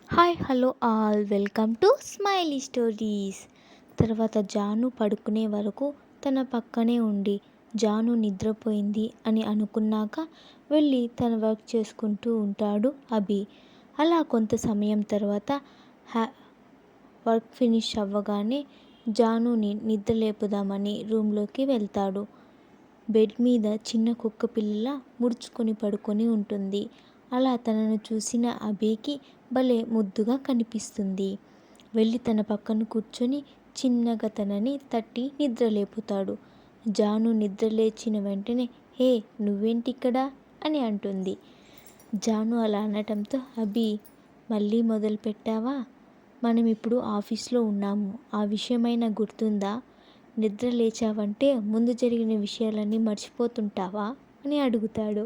Hi hello all welcome to smiley stories. తర్వాత జాను పడుకునే వరకు తన పక్కనే ఉండి జాను నిద్రపోయింది అని అనుకున్నాక వెళ్ళి తన వర్క్ చేసుకుంటూ ఉంటాడు అభి. అలా కొంత సమయం తర్వాత వర్క్ ఫినిష్ అవ్వగానే జానుని నిద్ర లేపుదామని రూమ్లోకి వెళ్తాడు. బెడ్ మీద చిన్న కుక్క పిల్లలా ముడుచుకొని పడుకొని ఉంటుంది. అలా తనను చూసిన అభికి భలే ముద్దుగా కనిపిస్తుంది. వెళ్ళి తన పక్కన కూర్చొని చిన్నగా తనని తట్టి నిద్రలేపుతాడు. జాను నిద్ర లేచిన వెంటనే హే నువ్వేంటిక్కడ అని అంటుంది. జాను అలా అనటంతో అభి మళ్ళీ మొదలు పెట్టావా, మనం ఇప్పుడు ఆఫీస్లో ఉన్నాము, ఆ విషయమైనా గుర్తుందా, నిద్ర లేచావంటే ముందు జరిగిన విషయాలన్నీ మర్చిపోతుంటావా అని అడుగుతాడు.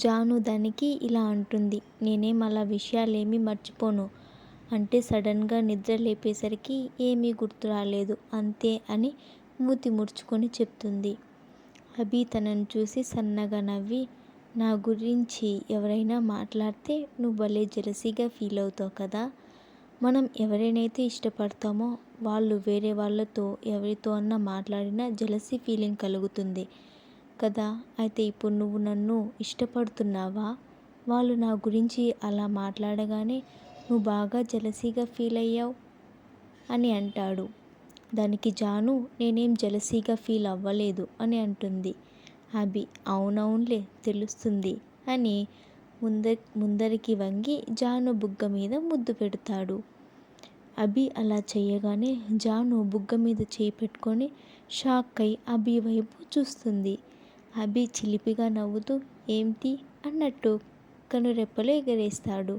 జాను దానికి ఇలా అంటుంది, నేనేం అలా విషయాలేమీ మర్చిపోను, అంటే సడన్గా నిద్ర లేపేసరికి ఏమీ గుర్తు రాలేదు అంతే అని మూతి ముడుచుకొని చెప్తుంది. అభి తనను చూసి సన్నగా నవ్వి, నా గురించి ఎవరైనా మాట్లాడితే నువ్వు భలే జెలసీగా ఫీల్ అవుతావు కదా, మనం ఎవరినైతే ఇష్టపడతామో వాళ్ళు వేరే వాళ్ళతో ఎవరితో అన్నా మాట్లాడినా జెలసీ ఫీలింగ్ కలుగుతుంది కదా, అయితే ఇప్పుడు నువ్వు నన్ను ఇష్టపడుతున్నావా, వాళ్ళు నా గురించి అలా మాట్లాడగానే నువ్వు బాగా జెలసీగా ఫీల్ అయ్యావు అని అంటాడు. దానికి జాను నేనేం జెలసీగా ఫీల్ అవ్వలేదు అని అంటుంది. అభి అవునవునులే తెలుస్తుంది అని ముందరికి వంగి జాను బుగ్గ మీద ముద్దు పెడతాడు. అభి అలా చేయగానే జాను బుగ్గ మీద చేయి పెట్టుకొని షాక్ అయి అభి వైపు చూస్తుంది. అభి చిలిపిగా నవ్వుతూ ఏంటి అన్నట్టు కనురెప్పలు ఎగరేస్తాడు.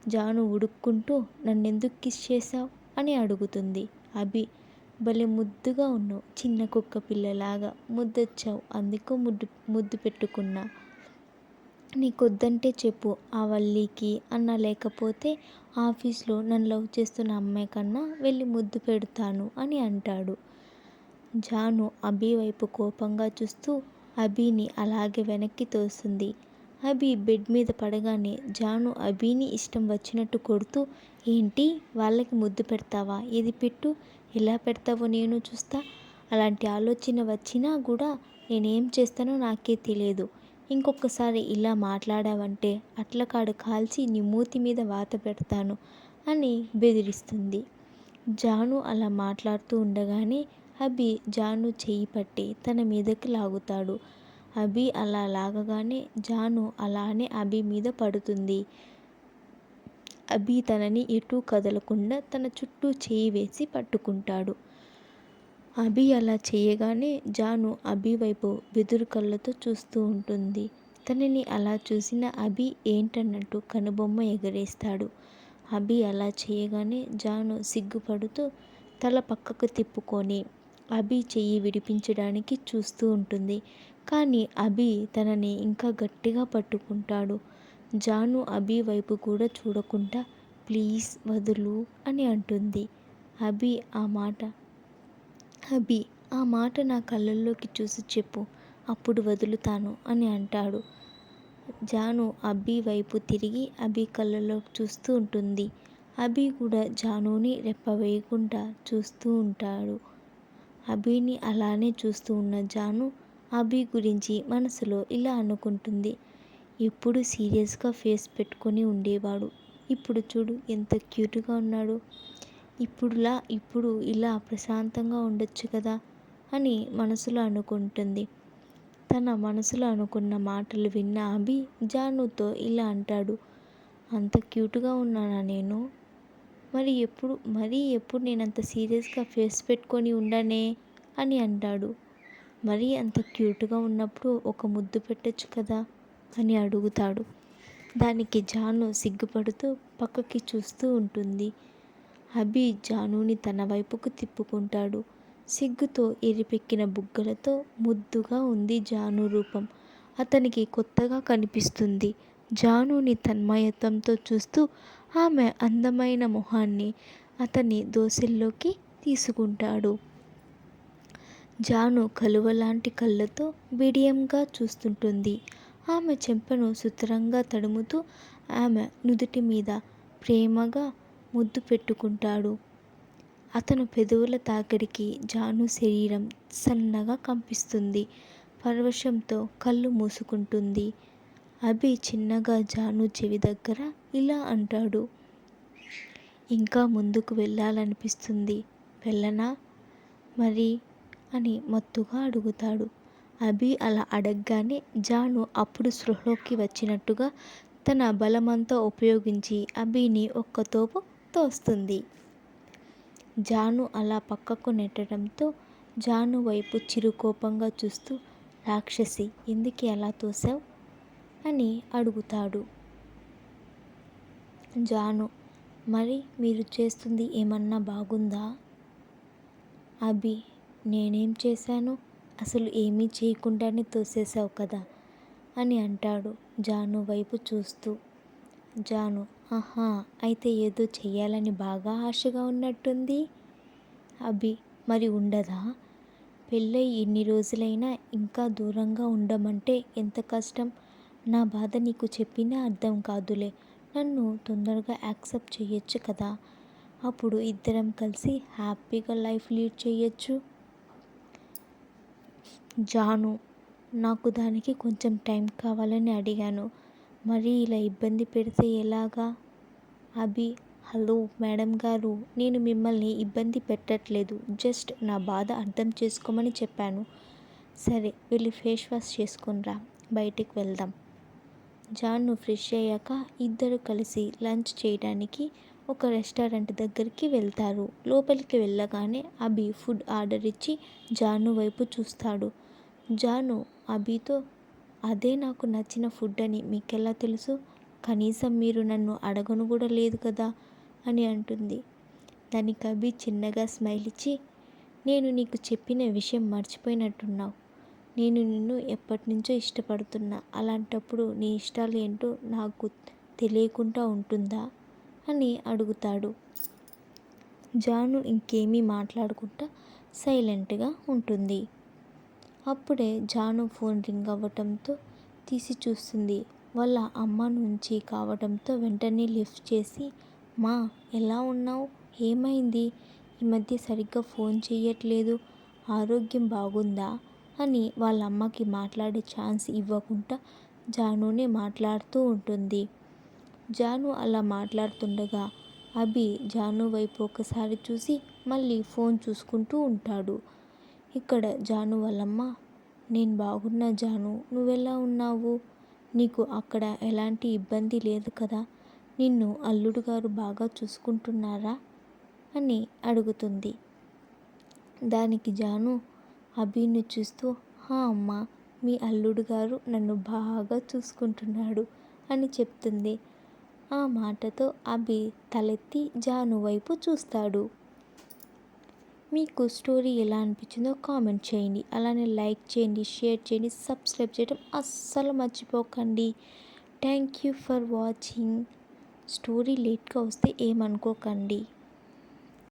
జాను ఉడుక్కుంటూ నన్నెందుకు కిస్ చేశావు అని అడుగుతుంది. అభి భలే ముద్దుగా ఉన్నావు, చిన్న కుక్క పిల్లలాగా ముద్దొచ్చావు, అందుకు ముద్దు పెట్టుకున్నా, నీకొద్దంటే చెప్పు ఆ వల్లికి అన్నా, లేకపోతే ఆఫీస్లో నన్ను లవ్ చేస్తున్న అమ్మాయి కన్నా వెళ్ళి ముద్దు పెడతాను అని అంటాడు. జాను అభి వైపు కోపంగా చూస్తూ అభిని అలాగే వెనక్కి తోస్తుంది. అభి బెడ్ మీద పడగానే జాను అభిని ఇష్టం వచ్చినట్టు కొడుతూ ఏంటి వాళ్ళకి ముద్దు పెడతావా, ఏది పెట్టు, ఎలా పెడతావో నేను చూస్తా, అలాంటి ఆలోచన వచ్చినా కూడా నేనేం చేస్తానో నాకే తెలియదు, ఇంకొకసారి ఇలా మాట్లాడావంటే అట్లకాడు కాల్చి నీ మూతి మీద వాత పెడతాను అని బెదిరిస్తుంది. జాను అలా మాట్లాడుతూ ఉండగానే అభి జాను చెయ్యి పట్టి తన మీదకి లాగుతాడు. అభి అలా లాగగానే జాను అలానే అభి మీద పడుతుంది. అభి తనని ఎటూ కదలకుండా తన చుట్టూ చేయి వేసి పట్టుకుంటాడు. అభి అలా చేయగానే జాను అభి వైపు బెదురు కళ్ళతో చూస్తూ ఉంటుంది. తనని అలా చూసిన అభి ఏంటన్నట్టు కనుబొమ్మ ఎగరేస్తాడు. అభి అలా చేయగానే జాను సిగ్గుపడుతూ తల పక్కకు తిప్పుకొని అభి చెయ్యి విడిపించడానికి చూస్తూ ఉంటుంది. కానీ అభి తనని ఇంకా గట్టిగా పట్టుకుంటాడు. జాను అభి వైపు కూడా చూడకుండా ప్లీజ్ వదులు అని అంటుంది. అభి ఆ మాట నా కళ్ళల్లోకి చూసి చెప్పు, అప్పుడు వదులుతాను అని అంటాడు. జాను అభి వైపు తిరిగి అభి కళ్ళల్లోకి చూస్తూ ఉంటుంది. అభి కూడా జానుని రెప్ప వేయకుండా చూస్తూ ఉంటాడు. అభిని అలానే చూస్తూ ఉన్న జాను అభి గురించి మనసులో ఇలా అనుకుంటుంది, ఎప్పుడు సీరియస్గా ఫేస్ పెట్టుకొని ఉండేవాడు, ఇప్పుడు చూడు ఎంత క్యూట్గా ఉన్నాడు, ఇప్పుడు ఇలా ప్రశాంతంగా ఉండొచ్చు కదా అని మనసులో అనుకుంటుంది. తన మనసులో అనుకున్న మాటలు విన్న అభి జానుతో ఇలా అంటాడు, అంత క్యూట్గా ఉన్నానా నేను, మరీ ఎప్పుడు నేనంత సీరియస్గా ఫేస్ పెట్టుకొని ఉండనే అని అంటాడు. మరీ అంత క్యూట్గా ఉన్నప్పుడు ఒక ముద్దు పెట్టచ్చు కదా అని అడుగుతాడు. దానికి జాను సిగ్గుపడుతూ పక్కకి చూస్తూ ఉంటుంది. అభి జానుని తన వైపుకు తిప్పుకుంటాడు. సిగ్గుతో ఎరిపెక్కిన బుగ్గలతో ముద్దుగా ఉంది జాను రూపం. అతనికి కొత్తగా కనిపిస్తుంది. జానుని తన్మయత్వంతో చూస్తూ ఆమె అందమైన మొహాన్ని అతని దోసిల్లోకి తీసుకుంటాడు. జాను కలువలాంటి కళ్ళతో బిడియంగా చూస్తుంటుంది. ఆమె చెంపను సుతరంగా తడుముతూ ఆమె నుదుటి మీద ప్రేమగా ముద్దు పెట్టుకుంటాడు. అతను పెదవుల తాకిడికి జాను శరీరం సన్నగా కంపిస్తుంది. పరవశంతో కళ్ళు మూసుకుంటుంది. అభి చిన్నగా జాను చెవి దగ్గర ఇలా అంటాడు. ఇంకా ముందుకు వెళ్ళాలనిపిస్తుంది. వెళ్ళనా మరి అని మత్తుగా అడుగుతాడు. అభి అలా అడగగానే జాను అప్పుడు స్పృహలోకి వచ్చినట్టుగా తన బలమంతా ఉపయోగించి అభిని ఒక్క తోపు తోస్తుంది. జాను అలా పక్కకు నెట్టడంతో జాను వైపు చిరుకోపంగా చూస్తూ, రాక్షసి, ఎందుకు అలా తోసావు అని అడుగుతాడు. జాను, మరి మీరు చేస్తుంది ఏమన్నా బాగుందా? అభి, నేనేం చేశాను? అసలు ఏమీ చేయకుండానే తోసేసావు కదా అని అంటాడు జాను వైపు చూస్తూ. జాను, ఆహా, అయితే ఏదో చెయ్యాలని బాగా ఆశగా ఉన్నట్టుంది. అభి, మరి ఉండదా? పెళ్ళై ఎన్ని రోజులైనా ఇంకా దూరంగా ఉండమంటే ఎంత కష్టం. నా బాధ నీకు చెప్పినా అర్థం కాదులే. నన్ను తొందరగా యాక్సెప్ట్ చేయొచ్చు కదా. అప్పుడు ఇద్దరం కలిసి హ్యాపీగా లైఫ్ లీడ్ చేయొచ్చు. జాను, నాకు దానికి కొంచెం టైం కావాలని అడిగాను. మరి ఇలా ఇబ్బంది పెడితే ఎలాగా? అభి, హలో మేడం గారు, నేను మిమ్మల్ని ఇబ్బంది పెట్టట్లేదు. జస్ట్ నా బాధ అర్థం చేసుకోమని చెప్పాను. సరే, వెళ్ళి ఫేస్ వాష్ చేసుకునిరా, బయటికి వెళ్దాం. జాను ఫ్రెష్ అయ్యాక ఇద్దరు కలిసి లంచ్ చేయడానికి ఒక రెస్టారెంట్ దగ్గరికి వెళ్తారు. లోపలికి వెళ్ళగానే అభి ఫుడ్ ఆర్డర్ ఇచ్చి జాను వైపు చూస్తాడు. జాను అభితో, అదే నాకు నచ్చిన ఫుడ్ అని మీకెలా తెలుసు? కనీసం మీరు నన్ను అడగను కూడా లేదు కదా అని అంటుంది. దానికి అభి చిన్నగా స్మైల్ ఇచ్చి, నేను నీకు చెప్పిన విషయం మర్చిపోయినట్టున్నావు. నేను నిన్ను ఎప్పటి నుంచో ఇష్టపడుతున్నా. అలాంటప్పుడు నీ ఇష్టాలు ఏంటో నాకు తెలియకుండా ఉంటుందా అని అడుగుతాడు. జాను ఇంకేమీ మాట్లాడకుండా సైలెంట్గా ఉంటుంది. అప్పుడే జాను ఫోన్ రింగ్ అవ్వటంతో తీసి చూస్తుంది. వాళ్ళ అమ్మ నుంచి కావడంతో వెంటనే లిఫ్ట్ చేసి, మా, ఎలా ఉన్నావు? ఏమైంది? ఈ మధ్య సరిగ్గా ఫోన్ చేయట్లేదు. ఆరోగ్యం బాగుందా అని వాళ్ళ అమ్మకి మాట్లాడే ఛాన్స్ ఇవ్వకుండా జానునే మాట్లాడుతూ ఉంటుంది. జాను అలా మాట్లాడుతుండగా అభి జాను వైపు ఒకసారి చూసి మళ్ళీ ఫోన్ చూసుకుంటూ ఉంటాడు. ఇక్కడ జాను వాళ్ళమ్మ, నేను బాగున్నా జాను, నువ్వెలా ఉన్నావు? నీకు అక్కడ ఎలాంటి ఇబ్బంది లేదు కదా? నిన్ను అల్లుడు గారు బాగా చూసుకుంటున్నారా అని అడుగుతుంది. దానికి జాను అభిని చూస్తూ, హా అమ్మ, మీ అల్లుడు గారు నన్ను బాగా చూసుకుంటున్నాడు అని చెప్తుంది. ఆ మాటతో అభి తలెత్తి జాను వైపు చూస్తాడు. మీకు స్టోరీ ఎలా అనిపించిందో కామెంట్ చేయండి. అలానే లైక్ చేయండి, షేర్ చేయండి, సబ్స్క్రైబ్ చేయడం అస్సలు మర్చిపోకండి. Thank you for watching. Story లేట్గా వస్తే ఏమనుకోకండి.